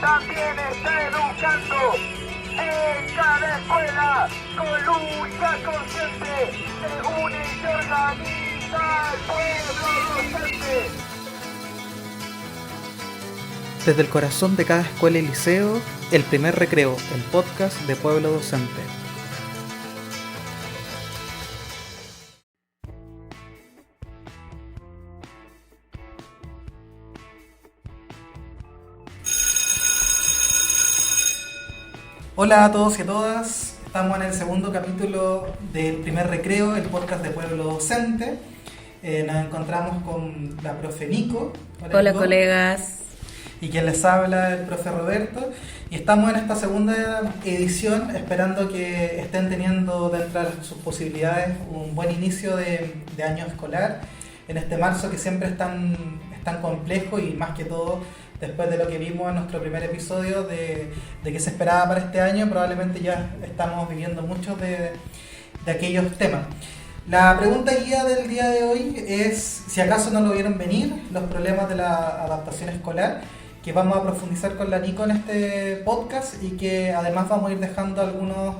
también está educando en cada escuela con lucha consciente, se une y se organiza el pueblo docente. Desde el corazón de cada escuela y liceo, El Primer Recreo, el podcast de Pueblo Docente. Hola a todos y a todas, estamos en el segundo capítulo del Primer Recreo, el podcast de Pueblo Docente. Nos encontramos con la profe Nico. Hola colegas. Y quien les habla, el profe Roberto. Y estamos en esta segunda edición esperando que estén teniendo dentro de sus posibilidades un buen inicio de año escolar. En este marzo que siempre es tan complejo y más que todo después de lo que vimos en nuestro primer episodio de qué se esperaba para este año, probablemente ya estamos viviendo muchos de aquellos temas. La pregunta guía del día de hoy es si acaso no lo vieron venir, los problemas de la adaptación escolar, que vamos a profundizar con la Nico en este podcast y que además vamos a ir dejando algunos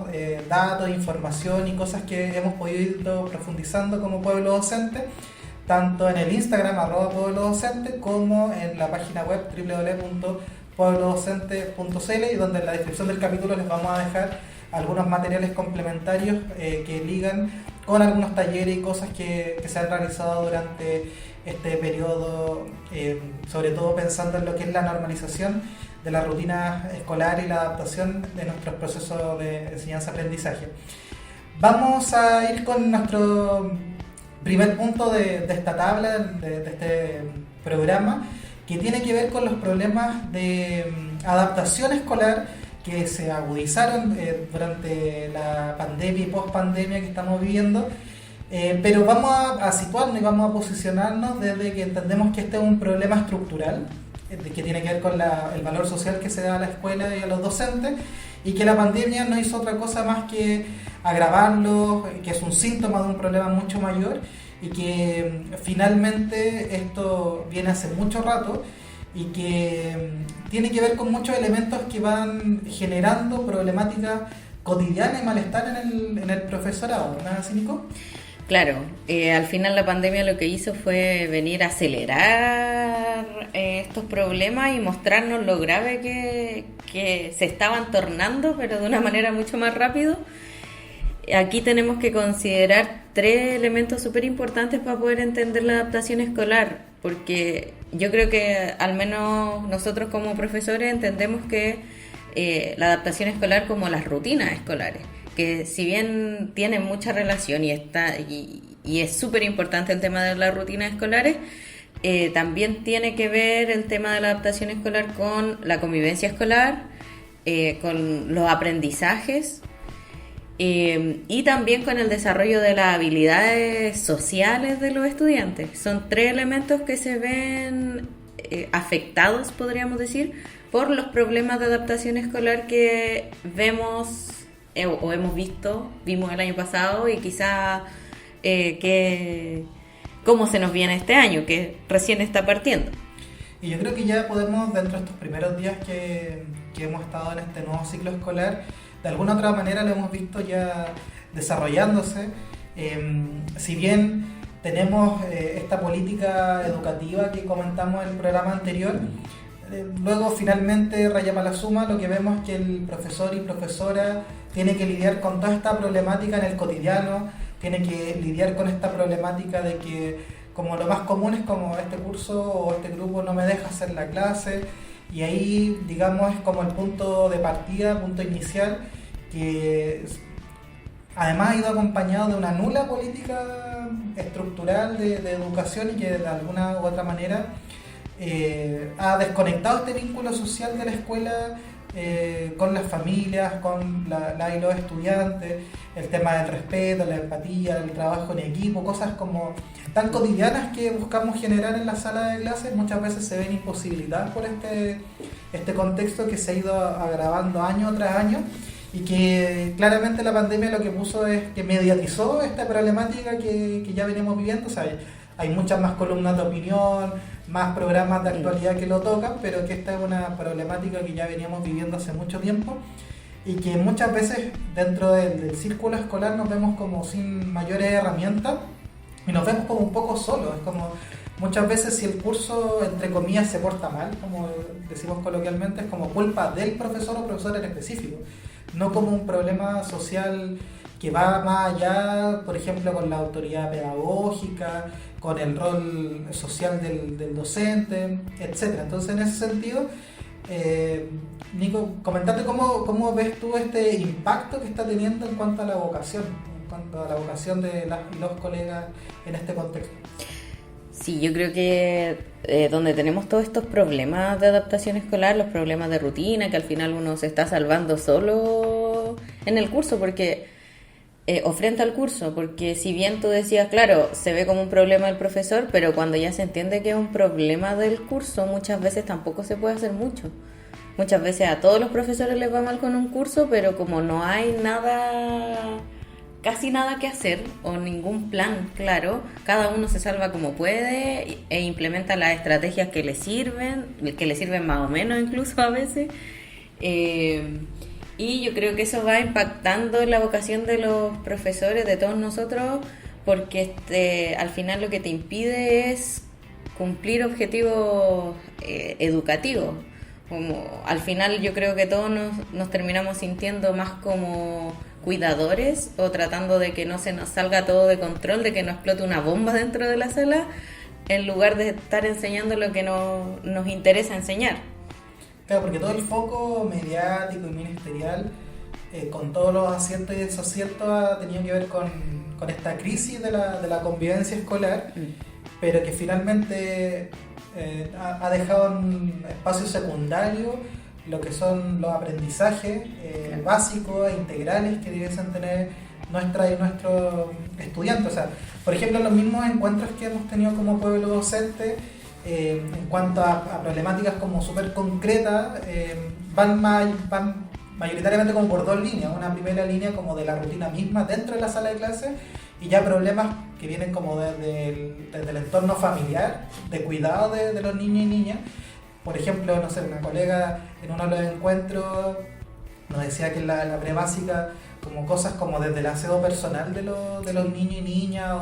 datos, información y cosas que hemos podido ir profundizando como Pueblo Docente, tanto en el Instagram @pueblodocente como en la página web www.pueblodocente.cl, y donde en la descripción del capítulo les vamos a dejar algunos materiales complementarios que ligan con algunos talleres y cosas que se han realizado durante este periodo, sobre todo pensando en lo que es la normalización de la rutina escolar y la adaptación de nuestros procesos de enseñanza-aprendizaje. Vamos a ir con nuestro primer punto de esta tabla, de este programa, que tiene que ver con los problemas de adaptación escolar que se agudizaron durante la pandemia y post-pandemia que estamos viviendo, pero vamos a situarnos y vamos a posicionarnos desde que entendemos que este es un problema estructural, que tiene que ver con el valor social que se da a la escuela y a los docentes, y que la pandemia no hizo otra cosa más que agravarlo, que es un síntoma de un problema mucho mayor, y que finalmente esto viene hace mucho rato y que tiene que ver con muchos elementos que van generando problemáticas cotidianas y malestar en el profesorado, ¿no es así, Nico? Claro, al final la pandemia lo que hizo fue venir a acelerar estos problemas y mostrarnos lo grave que se estaban tornando, pero de una manera mucho más rápido. Aquí tenemos que considerar 3 elementos súper importantes para poder entender la adaptación escolar, porque yo creo que al menos nosotros como profesores entendemos que la adaptación escolar como las rutinas escolares, que si bien tienen mucha relación y es súper importante el tema de las rutinas escolares, también tiene que ver el tema de la adaptación escolar con la convivencia escolar, con los aprendizajes, y también con el desarrollo de las habilidades sociales de los estudiantes. Son 3 elementos que se ven afectados, podríamos decir, por los problemas de adaptación escolar que vimos el año pasado, y quizá cómo se nos viene este año, que recién está partiendo. Y yo creo que ya podemos, dentro de estos primeros días que hemos estado en este nuevo ciclo escolar, de alguna otra manera lo hemos visto ya desarrollándose. Si bien tenemos esta política educativa que comentamos en el programa anterior, luego finalmente, raya para la suma, lo que vemos es que el profesor y profesora tiene que lidiar con toda esta problemática en el cotidiano, tiene que lidiar con esta problemática de que como lo más común es como este curso o este grupo no me deja hacer la clase, y ahí digamos es como el punto de partida, punto inicial, que además ha ido acompañado de una nula política estructural de educación, y que de alguna u otra manera ha desconectado este vínculo social de la escuela con las familias, con la y los estudiantes, el tema del respeto, la empatía, el trabajo en equipo, cosas como tan cotidianas que buscamos generar en la sala de clases, muchas veces se ven imposibilitadas por este contexto que se ha ido agravando año tras año, y que claramente la pandemia lo que puso es que mediatizó esta problemática que ya venimos viviendo. O sea, hay muchas más columnas de opinión, más programas de actualidad que lo tocan, pero que esta es una problemática que ya veníamos viviendo hace mucho tiempo y que muchas veces dentro del círculo escolar nos vemos como sin mayores herramientas y nos vemos como un poco solos. Es como muchas veces si el curso, entre comillas, se porta mal, como decimos coloquialmente, es como culpa del profesor o profesor en específico, no como un problema social que va más allá, por ejemplo, con la autoridad pedagógica, con el rol social del docente, etc. Entonces, en ese sentido, Nico, comentarte cómo ves tú este impacto que está teniendo en cuanto a la vocación, de las y los colegas en este contexto. Sí, yo creo que donde tenemos todos estos problemas de adaptación escolar, los problemas de rutina, que al final uno se está salvando solo en el curso, porque o frente al curso, porque si bien tú decías, claro, se ve como un problema del profesor, pero cuando ya se entiende que es un problema del curso, muchas veces tampoco se puede hacer mucho. Muchas veces a todos los profesores les va mal con un curso, pero como no hay casi nada que hacer o ningún plan claro, cada uno se salva como puede e implementa las estrategias que le sirven más o menos incluso a veces. Y yo creo que eso va impactando en la vocación de los profesores, de todos nosotros, porque al final lo que te impide es cumplir objetivos educativos. Como, al final yo creo que todos nos terminamos sintiendo más como cuidadores o tratando de que no se nos salga todo de control, de que no explote una bomba dentro de la sala, en lugar de estar enseñando lo que nos interesa enseñar. Claro, porque todo el foco mediático y ministerial, con todos los aciertos y desaciertos, ha tenido que ver con esta crisis de la convivencia escolar, pero que finalmente ha dejado en espacio secundario lo que son los aprendizajes básicos e integrales que debiesen tener nuestras y nuestros estudiantes. O sea, por ejemplo, los mismos encuentros que hemos tenido como pueblo docente, en cuanto a problemáticas como súper concretas, van mayoritariamente como por dos líneas. Una primera línea como de la rutina misma dentro de la sala de clases, y ya problemas que vienen como desde el entorno familiar, de cuidado de los niños y niñas. Por ejemplo, no sé, una colega en uno de los encuentros nos decía que en la prebásica, como cosas como desde el aseo personal de los niños y niñas,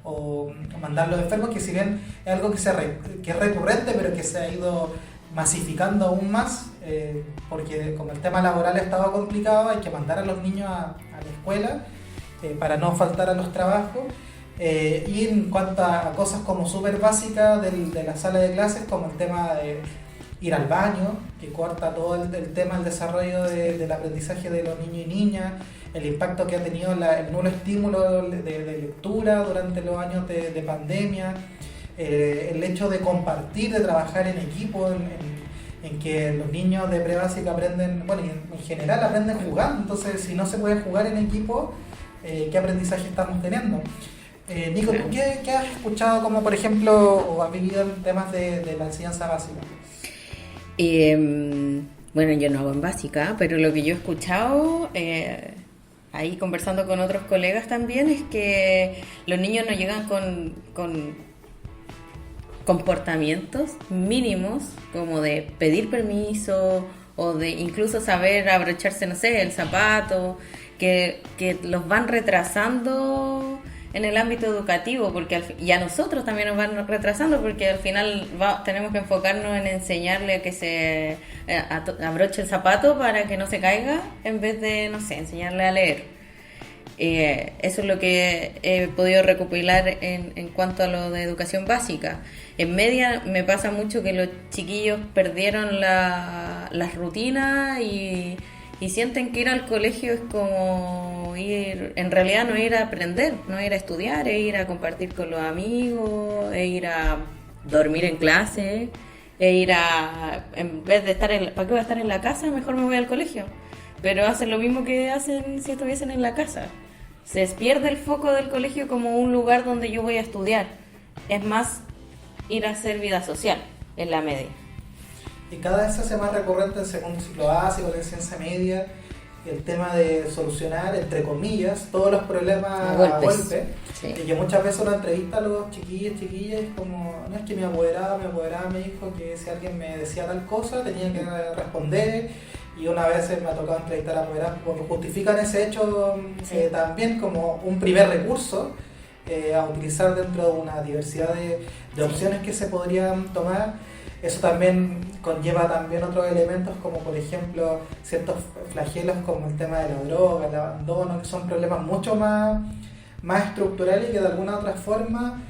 o mandarlos enfermos, que si bien es algo que es recurrente, pero que se ha ido masificando aún más, porque como el tema laboral estaba complicado, hay que mandar a los niños a la escuela para no faltar a los trabajos. Y en cuanto a cosas como súper básicas de la sala de clases, como el tema de ir al baño, que corta todo el tema del desarrollo del aprendizaje de los niños y niñas, el impacto que ha tenido el nulo estímulo de lectura durante los años de pandemia, el hecho de compartir, de trabajar en equipo, en que los niños de prebásica aprenden, bueno, en general aprenden jugando. Entonces, si no se puede jugar en equipo, ¿qué aprendizaje estamos teniendo? Nico, ¿tú qué has escuchado como, por ejemplo, o has vivido en temas de la enseñanza básica? Bueno, yo no hago en básica, pero lo que yo he escuchado, ahí conversando con otros colegas también, es que los niños no llegan con comportamientos mínimos, como de pedir permiso o de incluso saber abrocharse, no sé, el zapato, que los van retrasando en el ámbito educativo, porque y a nosotros también nos van retrasando, porque al final tenemos que enfocarnos en enseñarle que se abroche el zapato para que no se caiga, en vez de, no sé, enseñarle a leer. Eso es lo que he podido recopilar en cuanto a lo de educación básica. En media me pasa mucho que los chiquillos perdieron las rutinas y sienten que ir al colegio es como ir, en realidad no ir a aprender, no ir a estudiar, es ir a compartir con los amigos, es ir a dormir en clase, es ir en vez de estar ¿para qué voy a estar en la casa? Mejor me voy al colegio. Pero hacen lo mismo que hacen si estuviesen en la casa. Se pierde el foco del colegio como un lugar donde yo voy a estudiar. Es más ir a hacer vida social en la media. Y cada vez se hace más recurrente en segundo ciclo básico, en ciencia media, el tema de solucionar, entre comillas, todos los problemas a golpes. golpe. Sí. Y que muchas veces uno entrevista a los chiquillos, chiquillas, y es como, no, es que mi apoderada me dijo que si alguien me decía tal cosa tenía que responder, y una vez me ha tocado entrevistar a apoderadas porque justifican ese hecho también como un primer recurso a utilizar dentro de una diversidad de opciones que se podrían tomar. Eso también conlleva también otros elementos como por ejemplo ciertos flagelos como el tema de la droga, el abandono, que son problemas mucho más estructurales y que de alguna otra forma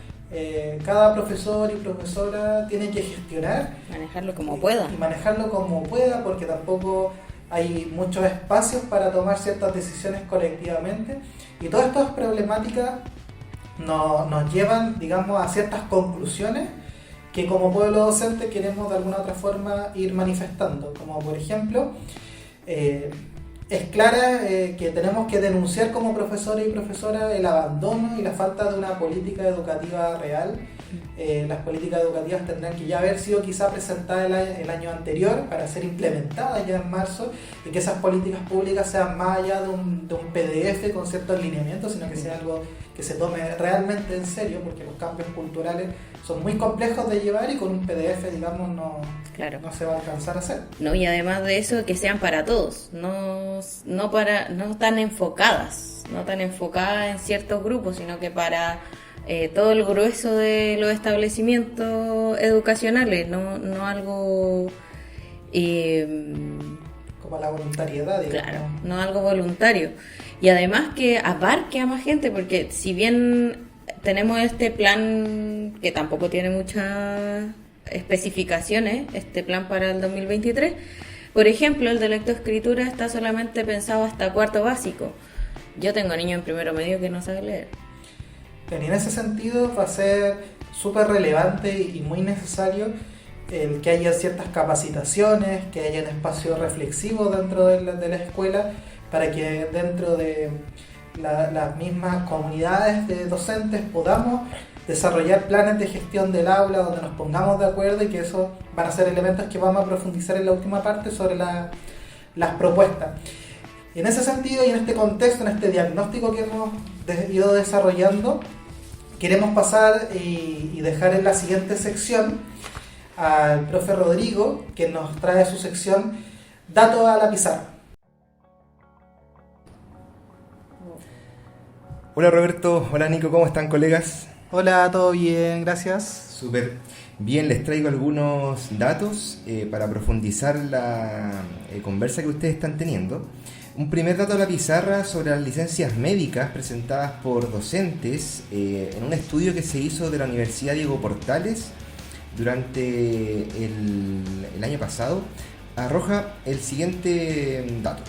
cada profesor y profesora tiene que gestionar. Manejarlo como pueda. Y manejarlo como pueda, porque tampoco hay muchos espacios para tomar ciertas decisiones colectivamente. Y todas estas problemáticas nos llevan, digamos, a ciertas conclusiones que como pueblo docente queremos de alguna otra forma ir manifestando. Como por ejemplo, es clara que tenemos que denunciar como profesores y profesoras el abandono y la falta de una política educativa real. Las políticas educativas tendrán que ya haber sido quizá presentadas el año anterior para ser implementadas ya en marzo, y que esas políticas públicas sean más allá de un PDF con ciertos lineamientos, sino que sea algo que se tome realmente en serio, porque los cambios culturales son muy complejos de llevar y con un PDF, digamos, no se va a alcanzar a hacer. No, y además de eso, que sean para todos, no tan enfocadas en ciertos grupos, sino que para todo el grueso de los establecimientos educacionales, no algo como la voluntariedad, digamos. Claro, no algo voluntario. Y además que abarque a más gente, porque si bien tenemos este plan que tampoco tiene muchas especificaciones, este plan para el 2023, por ejemplo, el de lectoescritura está solamente pensado hasta cuarto básico. Yo tengo niños en primero medio que no saben leer. Pero en ese sentido va a ser súper relevante y muy necesario el que haya ciertas capacitaciones, que haya espacios reflexivos dentro de la escuela, para que dentro de las mismas comunidades de docentes podamos desarrollar planes de gestión del aula donde nos pongamos de acuerdo, y que eso van a ser elementos que vamos a profundizar en la última parte sobre las propuestas. Y en ese sentido y en este contexto, en este diagnóstico que hemos ido desarrollando, queremos pasar y dejar en la siguiente sección al profe Rodrigo, que nos trae su sección Datos a la pizarra. Hola Roberto, hola Nico, ¿cómo están, colegas? Hola, todo bien, gracias. Súper bien, les traigo algunos datos para profundizar la conversa que ustedes están teniendo. Un primer dato a la pizarra sobre las licencias médicas presentadas por docentes en un estudio que se hizo de la Universidad Diego Portales durante el año pasado, arroja el siguiente dato.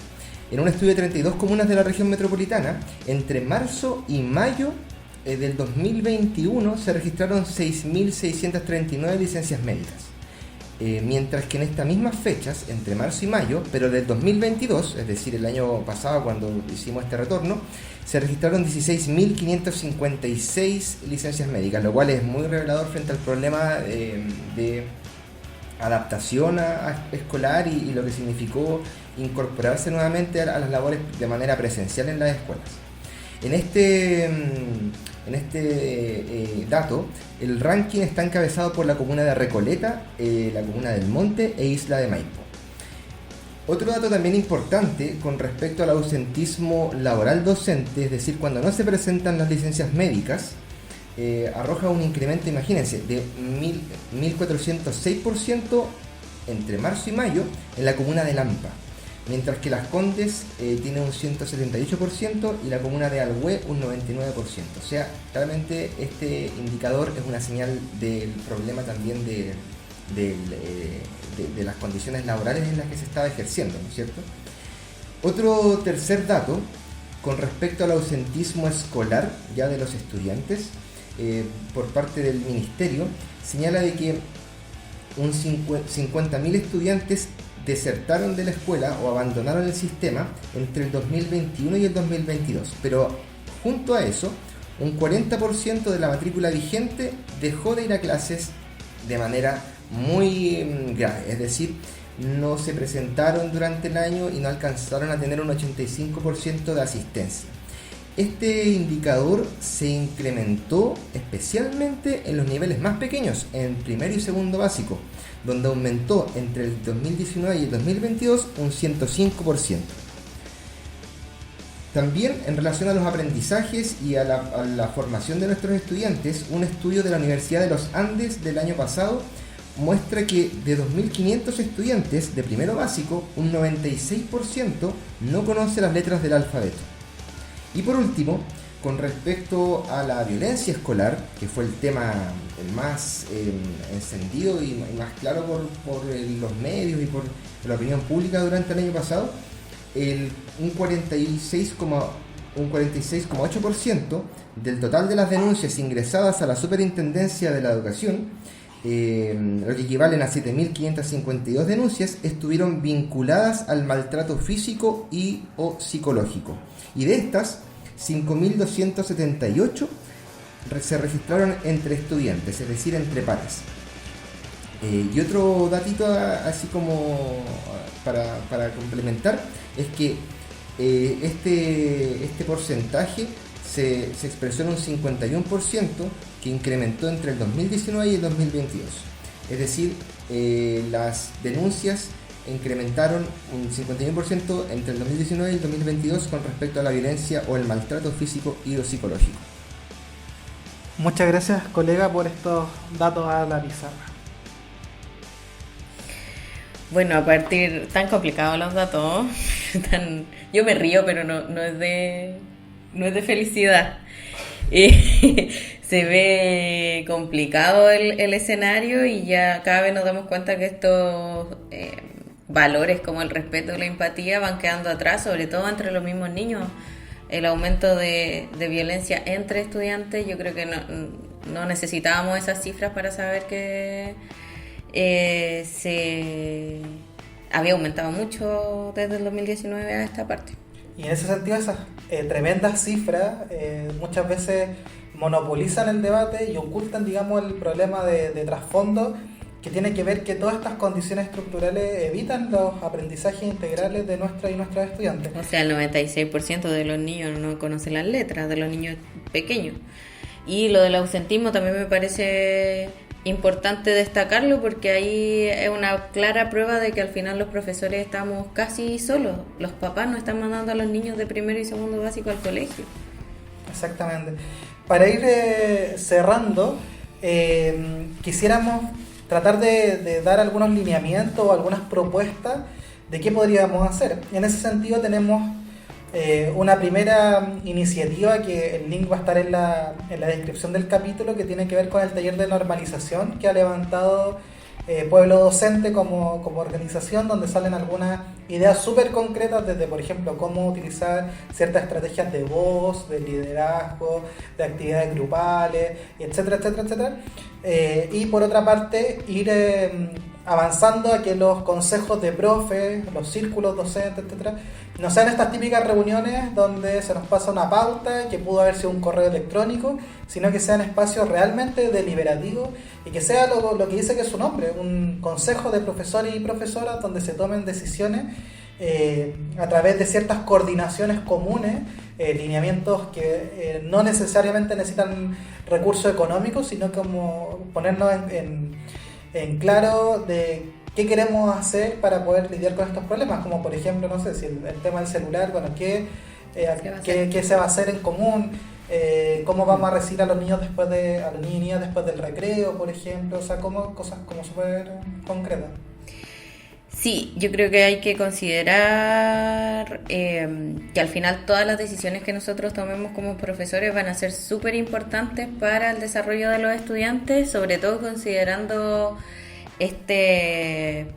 En un estudio de 32 comunas de la región metropolitana, entre marzo y mayo del 2021 se registraron 6.639 licencias médicas. Mientras que en estas mismas fechas, entre marzo y mayo, pero del 2022, es decir, el año pasado cuando hicimos este retorno, se registraron 16.556 licencias médicas, lo cual es muy revelador frente al problema de adaptación escolar y lo que significó incorporarse nuevamente a las labores de manera presencial en las escuelas. En este dato, el ranking está encabezado por la comuna de Recoleta, la comuna del Monte e Isla de Maipo. Otro dato también importante con respecto al ausentismo laboral docente, es decir, cuando no se presentan las licencias médicas, arroja un incremento, imagínense, de 1.406% entre marzo y mayo en la comuna de Lampa, mientras que Las Condes tiene un 178% y la comuna de Alhué un 99%. O sea, claramente este indicador es una señal del problema también de las condiciones laborales en las que se estaba ejerciendo, ¿no es cierto? Otro tercer dato con respecto al ausentismo escolar ya de los estudiantes por parte del ministerio señala de que un 50.000 estudiantes desertaron de la escuela o abandonaron el sistema entre el 2021 y el 2022, pero junto a eso un 40% de la matrícula vigente dejó de ir a clases de manera muy grave, es decir, no se presentaron durante el año y no alcanzaron a tener un 85% de asistencia. Este indicador se incrementó especialmente en los niveles más pequeños, en primero y segundo básico, donde aumentó entre el 2019 y el 2022 un 105%. También en relación a los aprendizajes y a la formación de nuestros estudiantes, un estudio de la Universidad de los Andes del año pasado muestra que de 2.500 estudiantes de primero básico, un 96% no conoce las letras del alfabeto. Y por último, con respecto a la violencia escolar, que fue el tema más encendido y más claro por los medios y por la opinión pública durante el año pasado, un 46,8% del total de las denuncias ingresadas a la Superintendencia de la Educación, lo que equivalen a 7.552 denuncias, estuvieron vinculadas al maltrato físico y o psicológico. Y de estas, 5.278 se registraron entre estudiantes, es decir, entre pares. Y otro datito así como para complementar es que este porcentaje se expresó en un 51% que incrementó entre el 2019 y el 2022. Es decir, las denuncias incrementaron un 51% entre el 2019 y el 2022 con respecto a la violencia o el maltrato físico y o psicológico. Muchas gracias, colega, por estos datos a la pizarra. Bueno, a partir tan complicados los datos, yo me río, pero no es de felicidad. Se ve complicado el escenario y ya cada vez nos damos cuenta que estos valores como el respeto y la empatía van quedando atrás, sobre todo entre los mismos niños. El aumento de violencia entre estudiantes, yo creo que no necesitábamos esas cifras para saber que se había aumentado mucho desde el 2019 a esta parte. Y en ese sentido esas tremendas cifras muchas veces monopolizan el debate y ocultan, digamos, el problema de trasfondo que tiene que ver que todas estas condiciones estructurales evitan los aprendizajes integrales de nuestras y nuestros estudiantes. O sea, el 96% de los niños no conocen las letras, de los niños pequeños. Y lo del ausentismo también me parece importante destacarlo porque ahí es una clara prueba de que al final los profesores estamos casi solos. Los papás no están mandando a los niños de primero y segundo básico al colegio. Exactamente. Para ir cerrando, quisiéramos tratar de dar algunos lineamientos o algunas propuestas de qué podríamos hacer. En ese sentido tenemos una primera iniciativa que el link va a estar en la descripción del capítulo, que tiene que ver con el taller de normalización que ha levantado Pueblo Docente como organización, donde salen algunas ideas súper concretas desde, por ejemplo, cómo utilizar ciertas estrategias de voz, de liderazgo, de actividades grupales, etcétera, etcétera, etcétera. Y por otra parte, ir avanzando a que los consejos de profes, los círculos docentes, etcétera, no sean estas típicas reuniones donde se nos pasa una pauta que pudo haber sido un correo electrónico, sino que sean espacios realmente deliberativos y que sea lo que dice que es su nombre, un consejo de profesores y profesoras donde se tomen decisiones a través de ciertas coordinaciones comunes, lineamientos que no necesariamente necesitan recursos económicos, sino como ponernos en claro de qué queremos hacer para poder lidiar con estos problemas, como por ejemplo, no sé, si el tema del celular, bueno, qué se va a hacer en común, cómo vamos a recibir a los niños a los niños y niñas después del recreo, por ejemplo, o sea, cosas como súper concretas. Sí, yo creo que hay que considerar que al final todas las decisiones que nosotros tomemos como profesores van a ser súper importantes para el desarrollo de los estudiantes, sobre todo considerando este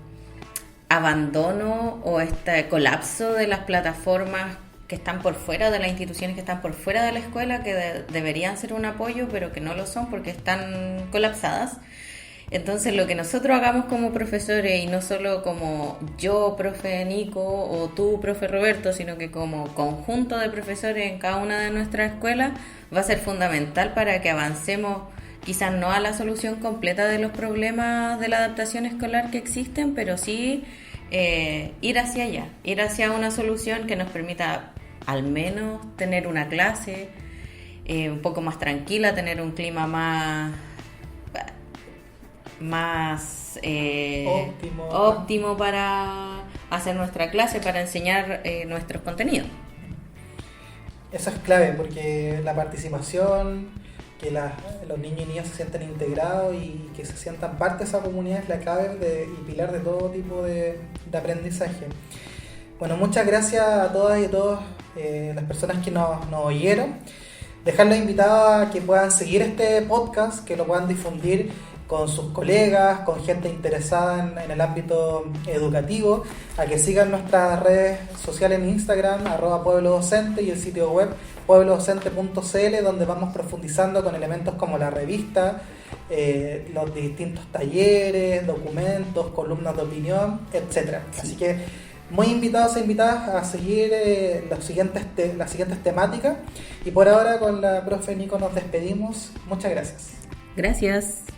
abandono o este colapso de las plataformas que están por fuera, de las instituciones que están por fuera de la escuela, que deberían ser un apoyo, pero que no lo son porque están colapsadas. Entonces lo que nosotros hagamos como profesores, y no solo como yo, profe Nico, o tú, profe Roberto, sino que como conjunto de profesores en cada una de nuestras escuelas, va a ser fundamental para que avancemos quizás no a la solución completa de los problemas de la adaptación escolar que existen, pero sí ir hacia allá, ir hacia una solución que nos permita al menos tener una clase un poco más tranquila, tener un clima más óptimo para hacer nuestra clase, para enseñar nuestros contenidos. Eso es clave, porque la participación, que los niños y niñas se sientan integrados y que se sientan parte de esa comunidad es la clave y pilar de todo tipo de aprendizaje. Bueno, muchas gracias a todas y a todos las personas que nos oyeron. Dejarlos invitados a que puedan seguir este podcast, que lo puedan difundir con sus colegas, con gente interesada en el ámbito educativo, a que sigan nuestras redes sociales en Instagram, @pueblodocente, y el sitio web pueblodocente.cl, donde vamos profundizando con elementos como la revista, los distintos talleres, documentos, columnas de opinión, etc. Así que muy invitados e invitadas a seguir las siguientes temáticas, y por ahora con la profe Nico nos despedimos. Muchas gracias. Gracias.